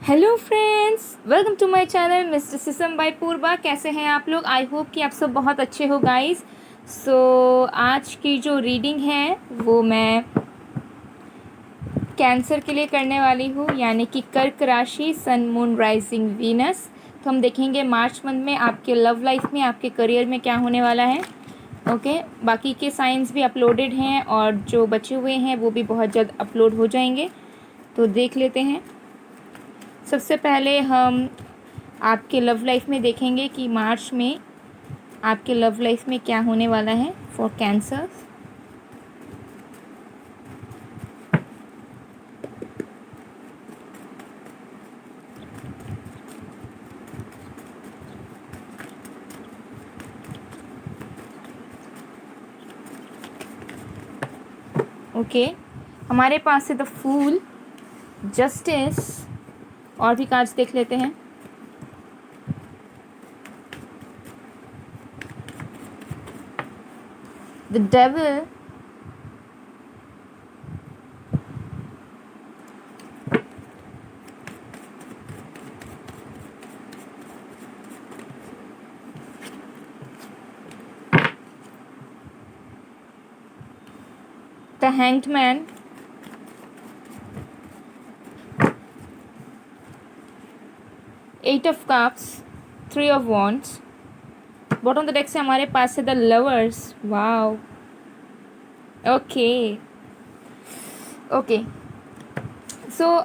Hello friends, welcome to my channel mister सिसम by Purva. कैसे हैं आप लोग? आई होप कि आप सब बहुत अच्छे हो गाइस। आज की जो रीडिंग है वो मैं कैंसर के लिए करने वाली हूँ, यानी कि कर्क राशि, सन, मून, राइजिंग, वीनस। तो हम देखेंगे मार्च मंथ में आपके लव लाइफ में, आपके करियर में क्या होने वाला है। ओके, बाकी के साइंस भी अपलोडेड हैं और जो बचे हुए हैं वो भी बहुत जल्द अपलोड हो जाएंगे। तो देख लेते हैं। सबसे पहले हम आपके लव लाइफ में देखेंगे कि मार्च में आपके लव लाइफ में क्या होने वाला है फॉर कैंसर। ओके, हमारे पास है द फूल, जस्टिस, और भी कार्ड्स देख लेते हैं। The devil, the hanged man, eight of cups, three of wands. Bottom of the deck से हमारे पास है the lovers. Wow, okay okay. So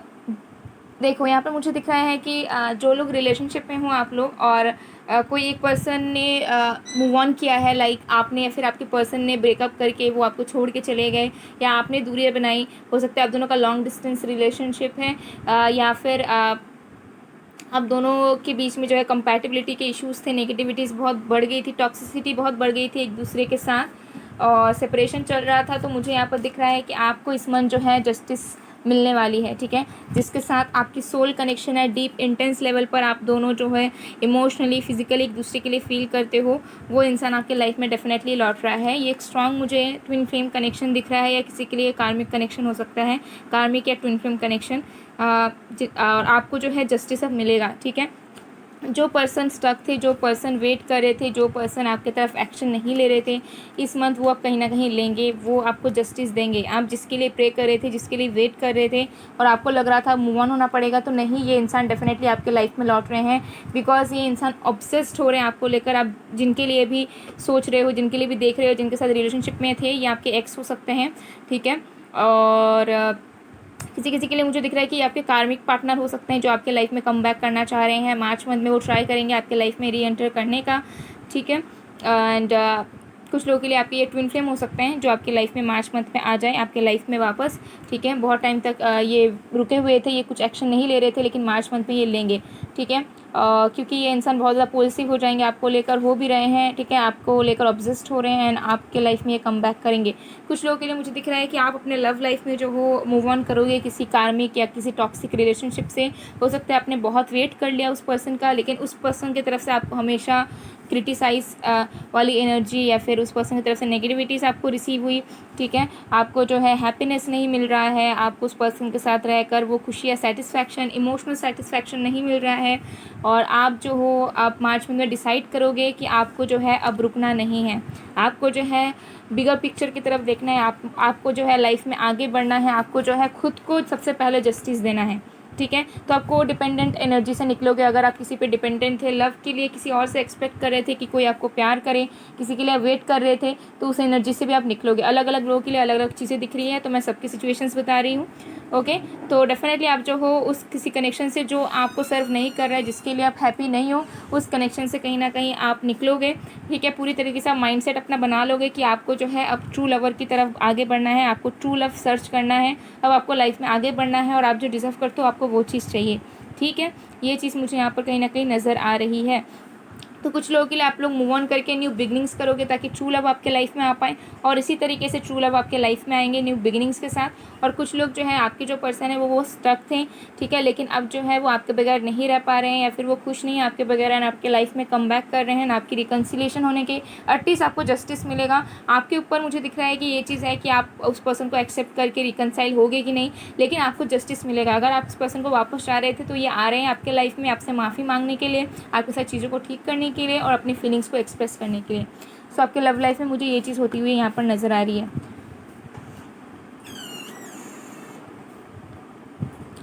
देखो, यहाँ पे मुझे दिख रहा है कि जो लोग रिलेशनशिप में हो आप लोग, और कोई एक पर्सन ने मूव ऑन किया है, लाइक आपने या फिर आपके पर्सन ने ब्रेकअप करके वो आपको छोड़ के चले गए, या आपने दूरियां बनाई। हो सकता है आप दोनों का लॉन्ग डिस्टेंस रिलेशनशिप है, या फिर आप दोनों के बीच में जो है कंपैटिबिलिटी के इश्यूज थे, नेगेटिविटीज़ बहुत बढ़ गई थी, टॉक्सिसिटी बहुत बढ़ गई थी एक दूसरे के साथ, और सेपरेशन चल रहा था। तो मुझे यहाँ पर दिख रहा है कि आपको इस मंथ जो है जस्टिस मिलने वाली है, ठीक है। जिसके साथ आपकी सोल कनेक्शन है, डीप इंटेंस लेवल पर आप दोनों जो है इमोशनली, फिजिकली एक दूसरे के लिए फील करते हो, वो इंसान आपके लाइफ में डेफिनेटली लौट रहा है। ये एक स्ट्रॉन्ग मुझे ट्विन फ्लेम कनेक्शन दिख रहा है, या किसी के लिए कार्मिक कनेक्शन हो सकता है, कार्मिक या ट्विन फ्लेम कनेक्शन। और आपको जो है जस्टिस अब मिलेगा, ठीक है। जो पर्सन स्टक थे, जो पर्सन वेट कर रहे थे, जो पर्सन आपके तरफ एक्शन नहीं ले रहे थे, इस मंथ वो अब कहीं ना कहीं लेंगे, वो आपको जस्टिस देंगे। आप जिसके लिए प्रे कर रहे थे, जिसके लिए वेट कर रहे थे, और आपको लग रहा था मूव ऑन होना पड़ेगा, तो नहीं, ये इंसान डेफिनेटली आपके लाइफ में लौट रहे हैं। बिकॉज ये इंसान ऑब्सेस्ड हो रहे हैं आपको लेकर। आप जिनके लिए भी सोच रहे हो, जिनके लिए भी देख रहे हो, जिनके साथ रिलेशनशिप में थे, ये आपके एक्स हो सकते हैं, ठीक है। और किसी किसी के लिए मुझे दिख रहा है कि आपके कार्मिक पार्टनर हो सकते हैं, जो आपके लाइफ में कम बैक करना चाह रहे हैं। मार्च मंथ में वो ट्राई करेंगे आपके लाइफ में री एंटर करने का, ठीक है। एंड कुछ लोगों के लिए आपके ये ट्विन फ्लेम हो सकते हैं, जो आपकी लाइफ में मार्च मंथ में आ जाए आपके लाइफ में वापस, ठीक है। बहुत टाइम तक ये रुके हुए थे, ये कुछ एक्शन नहीं ले रहे थे, लेकिन मार्च मंथ में ये लेंगे, ठीक है। क्योंकि ये इंसान बहुत ज़्यादा पॉलिसिव हो जाएंगे, आपको लेकर हो भी रहे हैं, ठीक है, आपको लेकर ऑब्सेस्ड हो रहे हैं, एंड आपके लाइफ में ये कम बैक करेंगे। कुछ लोगों के लिए मुझे दिख रहा है कि आप अपने लव लाइफ में जो हो मूव ऑन करोगे किसी कार्मिक या किसी टॉक्सिक रिलेशनशिप से। हो सकता है आपने बहुत वेट कर लिया उस पर्सन का, लेकिन उस पर्सन की तरफ से आपको हमेशा क्रिटिसाइज वाली एनर्जी, या फिर उस पर्सन की तरफ से नेगेटिविटीज़ आपको रिसीव हुई, ठीक है। आपको जो है हैप्पीनेस नहीं मिल रहा है, आपको उस पर्सन के साथ रहकर वो खुशी या सेटिस्फैक्शन, इमोशनल सेटिस्फैक्शन नहीं मिल रहा है। और आप जो हो, आप मार्च में डिसाइड करोगे कि आपको जो है अब रुकना नहीं है, आपको जो है बिगर पिक्चर की तरफ देखना है, आपको जो है लाइफ में आगे बढ़ना है, आपको जो है खुद को सबसे पहले जस्टिस देना है, ठीक है। तो आपको डिपेंडेंट एनर्जी से निकलोगे। अगर आप किसी पे डिपेंडेंट थे, लव के लिए किसी और से एक्सपेक्ट कर रहे थे कि कोई आपको प्यार करे, किसी के लिए वेट कर रहे थे, तो उस एनर्जी से भी आप निकलोगे। अलग अलग लोगों के लिए अलग अलग चीज़ें दिख रही है, तो मैं सबकी सिचुएशंस बता रही हूँ, ओके। तो डेफिनेटली आप जो हो उस किसी कनेक्शन से जो आपको सर्व नहीं कर रहा है, जिसके लिए आप हैप्पी नहीं हो, उस कनेक्शन से कहीं ना कहीं आप निकलोगे, ठीक है। पूरी तरीके से आप माइंडसेट अपना बना लोगे कि आपको जो है अब ट्रू लवर की तरफ आगे बढ़ना है, आपको ट्रू लव सर्च करना है, अब आपको लाइफ में आगे बढ़ना है, और आप जो डिज़र्व करते हो आपको वो चीज़ चाहिए, ठीक है। ये चीज़ मुझे यहाँ पर कहीं ना कहीं नज़र आ रही है। तो कुछ लोगों के लिए आप लोग मूव ऑन करके न्यू बिगनिंग्स करोगे ताकि ट्रू लव आपके लाइफ में आ पाए, और इसी तरीके से ट्रू लव आपके लाइफ में आएंगे न्यू बिगनिंग्स के साथ। और कुछ लोग जो है आपके जो पर्सन है वो स्टक थे, ठीक है, लेकिन अब जो है वो आपके बगैर नहीं रह पा रहे हैं या फिर वो खुश नहीं है आपके बगैर एंड आपके लाइफ में कम बैक कर रहे हैं, आपकी रिकन्सिलेशन होने के एटलीस्ट आपको जस्टिस मिलेगा। आपके ऊपर मुझे दिख रहा है कि ये चीज़ है कि आप उस पर्सन को एक्सेप्ट करके रिकनसाइल होगे कि नहीं, लेकिन आपको जस्टिस मिलेगा। अगर आप इस पर्सन को वापस चाह रहे थे तो ये आ रहे हैं आपके लाइफ में आपसे माफ़ी मांगने के लिए, आपके साथ चीज़ों को ठीक करने के लिए और अपनी फीलिंग्स को एक्सप्रेस करने के लिए। सो आपके लव लाइफ में मुझे ये चीज़ होती हुई यहाँ पर नज़र आ रही है।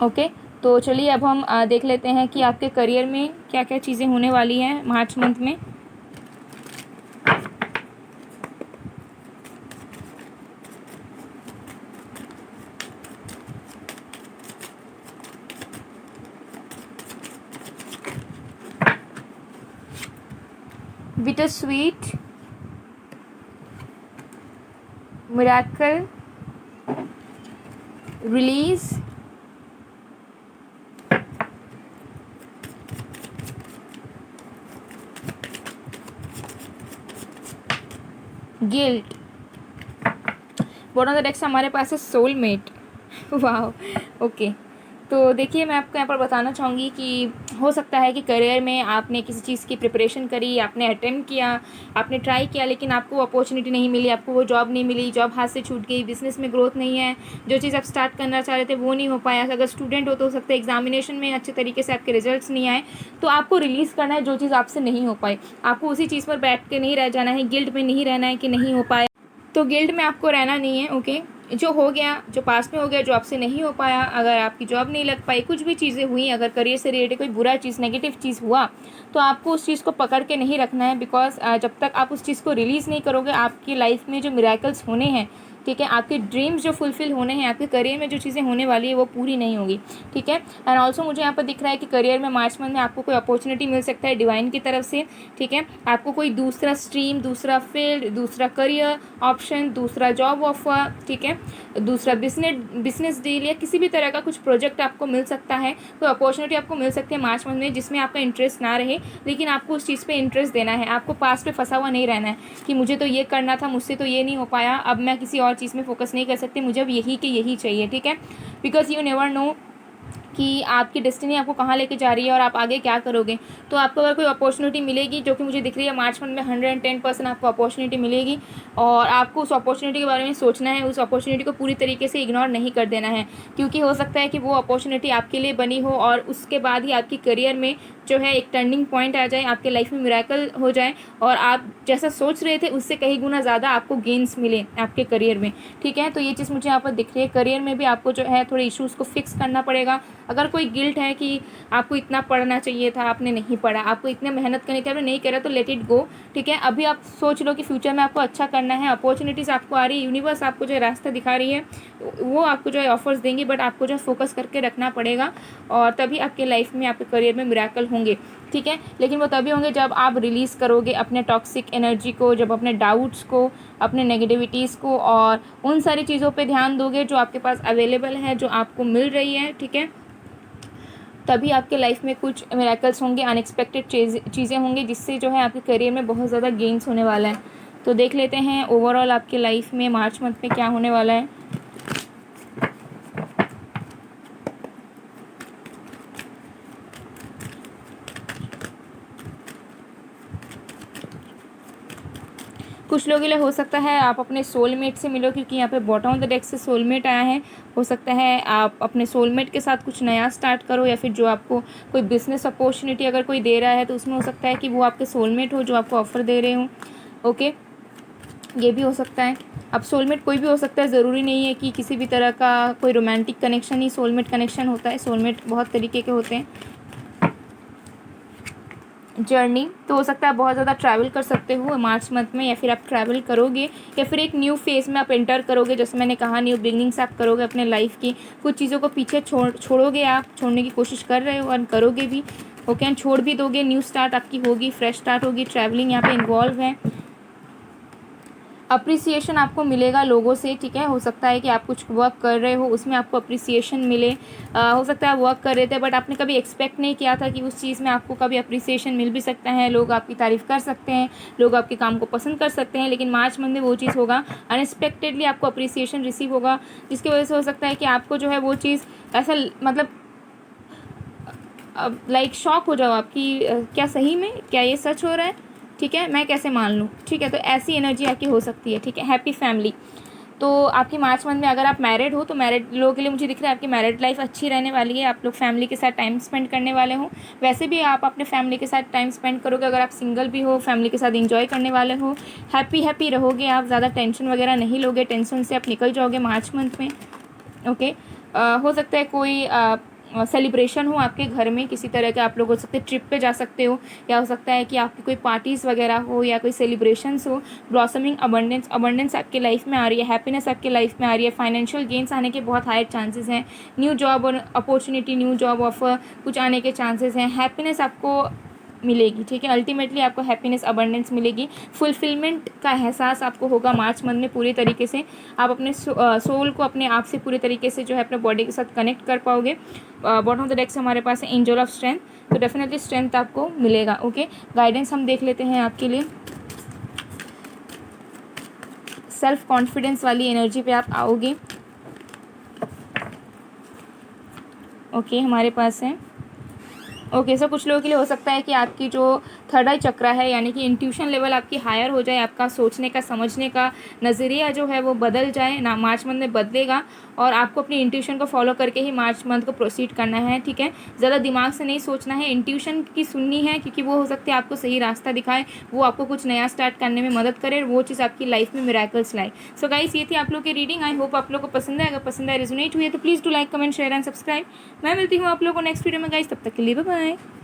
ओके, तो चलिए अब हम देख लेते हैं कि आपके करियर में क्या क्या चीज़ें होने वाली हैं मार्च मंथ में। Bittersweet, miracle, release, guilt. Bottom of the deck से हमारे पास है सोलमेट। वाह, ओके। तो देखिए मैं आपको यहाँ पर बताना चाहूँगी कि हो सकता है कि करियर में आपने किसी चीज़ की प्रिपरेशन करी, आपने अटेम्प्ट किया, आपने ट्राई किया, लेकिन आपको वो अपॉर्चुनिटी नहीं मिली, आपको वो जॉब नहीं मिली, जॉब हाथ से छूट गई, बिजनेस में ग्रोथ नहीं है, जो चीज़ आप स्टार्ट करना चाह रहे थे वो नहीं हो पाया। अगर स्टूडेंट हो सकता है एग्जामिनेशन में अच्छे तरीके से आपके रिजल्ट्स नहीं आए, तो आपको रिलीज़ करना है जो चीज़ आपसे नहीं हो पाई। आपको उसी चीज़ पर बैठ के नहीं रह जाना है, गिल्ट में नहीं रहना है कि नहीं हो पाया, तो गिल्ट में आपको रहना नहीं है। ओके, जो हो गया, जो पास में हो गया, जो आपसे नहीं हो पाया, अगर आपकी जॉब नहीं लग पाई, कुछ भी चीज़ें हुई, अगर करियर से रिलेटेड कोई बुरा चीज़, नेगेटिव चीज़ हुआ, तो आपको उस चीज़ को पकड़ के नहीं रखना है। बिकॉज जब तक आप उस चीज़ को रिलीज़ नहीं करोगे, आपकी लाइफ में जो मिरेकल्स होने हैं, ठीक है, आपके ड्रीम्स जो फुलफिल होने हैं, आपके करियर में जो चीज़ें होने वाली है वो पूरी नहीं होगी, ठीक है। एंड ऑल्सो मुझे यहाँ पर दिख रहा है कि करियर में मार्च मंथ में आपको कोई अपॉर्चुनिटी मिल सकता है डिवाइन की तरफ से, ठीक है। आपको कोई दूसरा स्ट्रीम, दूसरा फील्ड, दूसरा करियर ऑप्शन, दूसरा जॉब ऑफर, ठीक है, दूसरा बिजनेस डील या किसी भी तरह का कुछ प्रोजेक्ट आपको मिल सकता है, कोई अपॉर्चुनिटी आपको मिल सकती है मार्च मंथ में जिसमें आपका इंटरेस्ट ना रहे, लेकिन आपको उस चीज़ पे इंटरेस्ट देना है। आपको पास पे फंसा हुआ नहीं रहना है कि मुझे तो ये करना था, मुझसे तो ये नहीं हो पाया, अब मैं किसी और चीज़ में फोकस नहीं कर सकती, मुझे अब यही कि यही चाहिए, ठीक है। बिकॉज यू नेवर नो कि आपकी डेस्टिनी आपको कहाँ लेके जा रही है और आप आगे क्या करोगे। तो आपको अगर कोई अपॉर्चुनिटी मिलेगी, जो कि मुझे दिख रही है मार्च मंथ में 110% आपको अपॉर्चुनिटी मिलेगी, और आपको उस अपॉर्चुनिटी के बारे में सोचना है, उस अपॉर्चुनिटी को पूरी तरीके से इग्नोर नहीं कर देना है, क्योंकि हो सकता है कि वो अपॉर्चुनिटी आपके लिए बनी हो और उसके बाद ही आपकी करियर में जो है एक टर्निंग पॉइंट आ जाए, आपके लाइफ में मिरेकल हो जाए और आप जैसा सोच रहे थे उससे कहीं गुना ज़्यादा आपको गेन्स मिले आपके करियर में, ठीक है। तो ये चीज़ मुझे यहाँ पर दिख रही है। करियर में भी आपको जो है थोड़े इश्यूज़ को फिक्स करना पड़ेगा। अगर कोई गिल्ट है कि आपको इतना पढ़ना चाहिए था, आपने नहीं पढ़ा, आपको इतने मेहनत करनी थी, आपने नहीं करा, तो लेट इट गो, ठीक है। अभी आप सोच लो कि फ्यूचर में आपको अच्छा करना है, अपॉर्चुनिटीज़ आपको आ रही है, यूनिवर्स आपको जो है रास्ता दिखा रही है, वो आपको जो है ऑफर्स देंगी, बट आपको जो है फोकस करके रखना पड़ेगा और तभी आपके लाइफ में, आपके करियर में मिरेकल होंगे, ठीक है। लेकिन वो तभी होंगे जब आप रिलीज़ करोगे अपने टॉक्सिक एनर्जी को, जब अपने डाउट्स को, अपने नेगेटिविटीज़ को और उन सारी चीज़ों पे ध्यान दोगे जो आपके पास अवेलेबल है, जो आपको मिल रही है, ठीक है। तभी आपके लाइफ में कुछ मिरेकल्स होंगे, अनएक्सपेक्टेड चीज़ें होंगी, जिससे जो है आपके करियर में बहुत ज़्यादा गेन्स होने वाला है। तो देख लेते हैं ओवरऑल आपके लाइफ में मार्च मंथ में क्या होने वाला है। कुछ लोगों के लिए हो सकता है आप अपने सोलमेट से मिलो, क्योंकि यहाँ पे बॉटम ऑफ द डेक से सोलमेट आया है। हो सकता है आप अपने सोलमेट के साथ कुछ नया स्टार्ट करो, या फिर जो आपको कोई बिजनेस अपॉर्चुनिटी अगर कोई दे रहा है तो उसमें हो सकता है कि वो आपके सोलमेट हो जो आपको ऑफ़र दे रहे हो, ओके, ये भी हो सकता है। अब सोलमेट कोई भी हो सकता है, ज़रूरी नहीं है कि किसी भी तरह का कोई रोमांटिक कनेक्शन ही सोलमेट कनेक्शन होता है। सोलमेट बहुत तरीके के होते हैं। जर्नी तो हो सकता है बहुत ज़्यादा ट्रैवल कर सकते हो मार्च मंथ में, या फिर आप ट्रैवल करोगे, या फिर एक न्यू फेज़ में आप एंटर करोगे। जैसे मैंने कहा, न्यू बिगनिंग्स आप करोगे अपने लाइफ की, कुछ चीज़ों को पीछे छोड़ोगे, आप छोड़ने की कोशिश कर रहे हो और करोगे भी, ओके, एंड छोड़ भी दोगे। न्यू स्टार्ट आपकी होगी, फ्रेश स्टार्ट होगी। ट्रैवलिंग यहाँ पे इन्वॉल्व है। अप्रिसिएशन आपको मिलेगा लोगों से, ठीक है। हो सकता है कि आप कुछ वर्क कर रहे हो, उसमें आपको अप्रिसिएशन मिले। हो सकता है आप वर्क कर रहे थे बट आपने कभी एक्सपेक्ट नहीं किया था कि उस चीज़ में आपको कभी अप्रिसिएशन मिल भी सकता है, लोग आपकी तारीफ़ कर सकते हैं, लोग आपके काम को पसंद कर सकते हैं। लेकिन मार्च मंथ में वो चीज़ होगा, अनएक्सपेक्टेडली आपको अप्रिसिएशन रिसीव होगा, जिसकी वजह से हो सकता है कि आपको जो है वो चीज़ ऐसा मतलब लाइक शॉक हो जाओ आपकी, क्या सही में, क्या ये सच हो रहा है, ठीक है, मैं कैसे मान लूँ, ठीक है। तो ऐसी एनर्जी आपकी हो सकती है, ठीक है। Happy family. तो आपकी मार्च मंथ में अगर आप मैरिड हो तो मैरिड लोगों के लिए मुझे दिख रहा है आपकी मैरिड लाइफ अच्छी रहने वाली है, आप लोग फैमिली के साथ टाइम स्पेंड करने वाले हो। वैसे भी आप अपने फैमिली के साथ टाइम स्पेंड करोगे, अगर आप सिंगल भी हो फैमिली के साथ इंजॉय करने वाले हो, हैप्पी हैप्पी रहोगे आप, ज़्यादा टेंशन वगैरह नहीं लोगे, टेंशन से आप निकल जाओगे मार्च मंथ में, ओके। हो सकता है कोई सेलिब्रेशन हो आपके घर में, किसी तरह के आप लोग हो सकते हैं ट्रिप पे जा सकते हो, या हो सकता है कि आपकी कोई पार्टीज़ वगैरह हो या कोई सेलिब्रेशंस हो। ब्लॉसमिंग अबंडेंस, अबंडेंस आपके लाइफ में आ रही है, हैप्पीनेस आपके लाइफ में आ रही है, फाइनेंशियल गेंस आने के बहुत हाई चांसेस हैं, न्यू जॉब और अपॉर्चुनिटी, न्यू जॉब ऑफर कुछ आने के चांसेस हैं, हैप्पीनेस आपको मिलेगी, ठीक है। अल्टीमेटली आपको हैप्पीनेस अबंडेंस मिलेगी, फुलफिलमेंट का एहसास आपको होगा मार्च मंथ में पूरी तरीके से। आप अपने सोल को अपने आप से पूरी तरीके से जो है अपने बॉडी के साथ कनेक्ट कर पाओगे। बॉटम ऑफ द डेक से हमारे पास है एंजल ऑफ स्ट्रेंथ, तो डेफिनेटली स्ट्रेंथ आपको मिलेगा, ओके। गाइडेंस हम देख लेते हैं आपके लिए। सेल्फ कॉन्फिडेंस वाली एनर्जी पे आप आओगे, ओके। हमारे पास है ओके सो कुछ लोगों के लिए हो सकता है कि आपकी जो थर्ड आई चक्रा है, यानी कि इंट्यूशन लेवल आपकी हायर हो जाए, आपका सोचने का समझने का नज़रिया जो है वो बदल जाए ना, मार्च मंथ में बदलेगा। और आपको अपनी इंट्यूशन को फॉलो करके ही मार्च मंथ को प्रोसीड करना है, ठीक है। ज़्यादा दिमाग से नहीं सोचना है, इंट्यूशन की सुननी है, क्योंकि वो हो सकता है आपको सही रास्ता दिखाए, वो आपको कुछ नया स्टार्ट करने में मदद करे, वो चीज़ आपकी लाइफ में मिरेकल्स लाए। सो गाइस, ये थी आप लोग की रीडिंग। आई होप आप लोग को पसंद है, अगर पसंद है, रेजोनेट हुई है तो please do like, comment, share and subscribe. मैं मिलती हूँ आप लोगों को नेक्स्ट वीडियो में गाइस, तब तक के लिए बाय बाय।